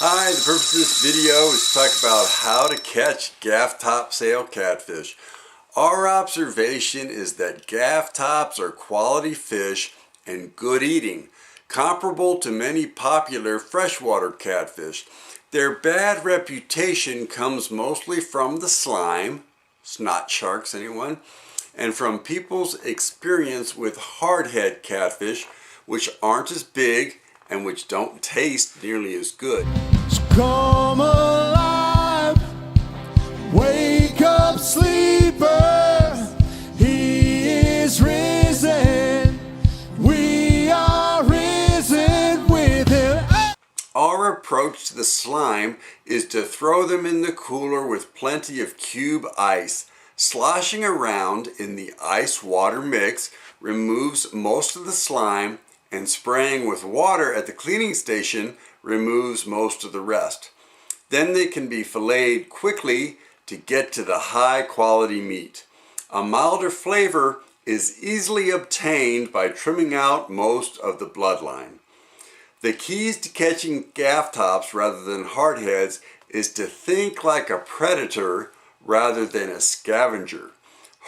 Hi, the purpose of this video is to talk about how to catch Gafftop sail catfish. Our observation is that Gafftops are quality fish and good eating, comparable to many popular freshwater catfish. Their bad reputation comes mostly from the slime, snot sharks anyone, and from people's experience with hardhead catfish, which aren't as big and which don't taste nearly as good. So come alive, wake up sleeper, he is risen, we are risen with him. Our approach to the slime is to throw them in the cooler with plenty of cube ice. Sloshing around in the ice-water mix removes most of the slime, and spraying with water at the cleaning station removes most of the rest. Then they can be filleted quickly to get to the high quality meat. A milder flavor is easily obtained by trimming out most of the bloodline. The keys to catching Gafftops rather than hardheads is to think like a predator rather than a scavenger.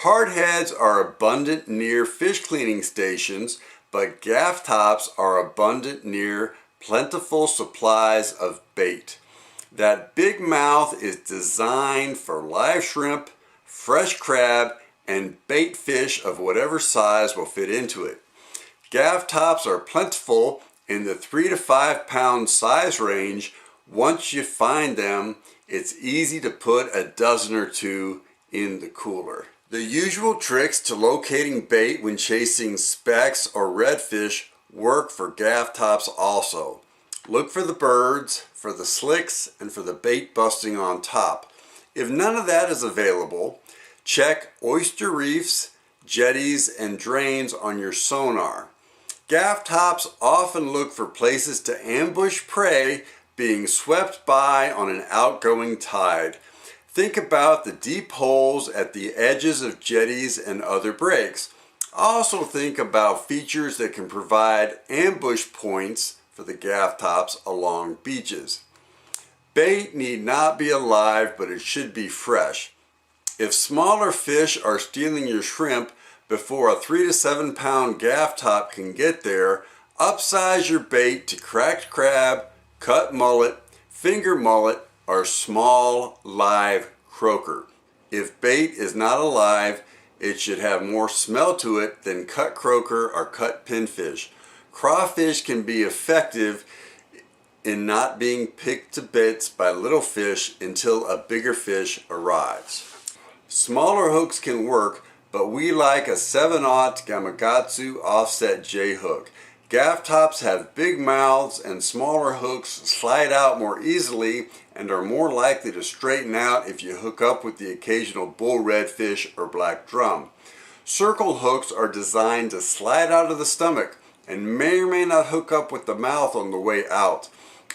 Hardheads are abundant near fish cleaning stations, but Gafftops are abundant near plentiful supplies of bait. That big mouth is designed for live shrimp, fresh crab, and bait fish of whatever size will fit into it. Gafftops are plentiful in the 3 to 5 pound size range. Once you find them, it's easy to put a dozen or two in the cooler. The usual tricks to locating bait when chasing specks or redfish work for Gafftops also. Look for the birds, for the slicks, and for the bait busting on top. If none of that is available, check oyster reefs, jetties, and drains on your sonar. Gafftops often look for places to ambush prey being swept by on an outgoing tide. Think about the deep holes at the edges of jetties and other breaks. Also think about features that can provide ambush points for the Gafftops along beaches. Bait need not be alive, but it should be fresh. If smaller fish are stealing your shrimp before a 3 to 7 pound Gafftop can get there, upsize your bait to cracked crab, cut mullet, finger mullet, or small live croaker. If bait is not alive, it should have more smell to it than cut croaker or cut pinfish. Crawfish can be effective in not being picked to bits by little fish until a bigger fish arrives. Smaller hooks can work, but we like a 7/0 Gamakatsu offset J hook. Gafftops have big mouths and smaller hooks slide out more easily and are more likely to straighten out if you hook up with the occasional bull redfish or black drum. Circle hooks are designed to slide out of the stomach and may or may not hook up with the mouth on the way out.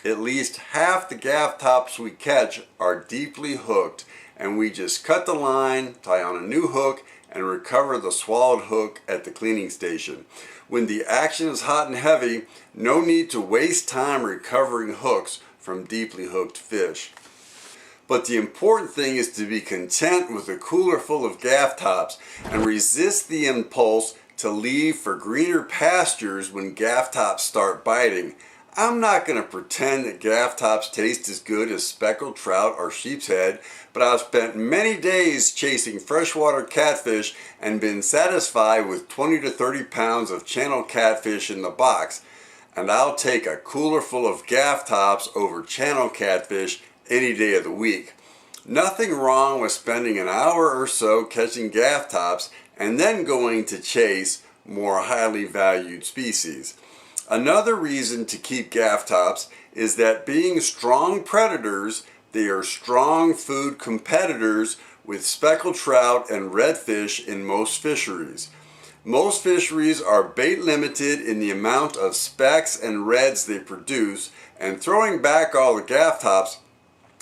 At least half the Gafftops we catch are deeply hooked, and we just cut the line, tie on a new hook, and recover the swallowed hook at the cleaning station. When the action is hot and heavy, no need to waste time recovering hooks from deeply hooked fish. But the important thing is to be content with a cooler full of Gafftops and resist the impulse to leave for greener pastures when Gafftops start biting. I'm not going to pretend that Gafftops taste as good as speckled trout or sheep's head, but I've spent many days chasing freshwater catfish and been satisfied with 20 to 30 pounds of channel catfish in the box, and I'll take a cooler full of Gafftops over channel catfish any day of the week. Nothing wrong with spending an hour or so catching Gafftops and then going to chase more highly valued species. Another reason to keep Gafftops is that being strong predators, they are strong food competitors with speckled trout and redfish in most fisheries. Most fisheries are bait limited in the amount of specks and reds they produce, and throwing back all the Gafftops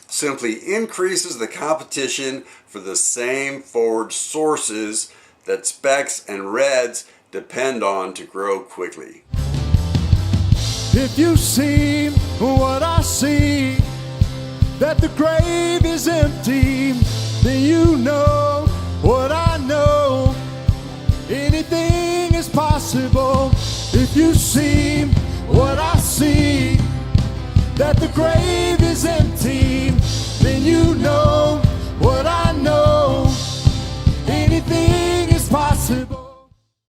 simply increases the competition for the same forage sources that specks and reds depend on to grow quickly. If you see what I see, that the grave is empty, then you know what I know. Anything is possible if you see what I see, that the grave is empty, then you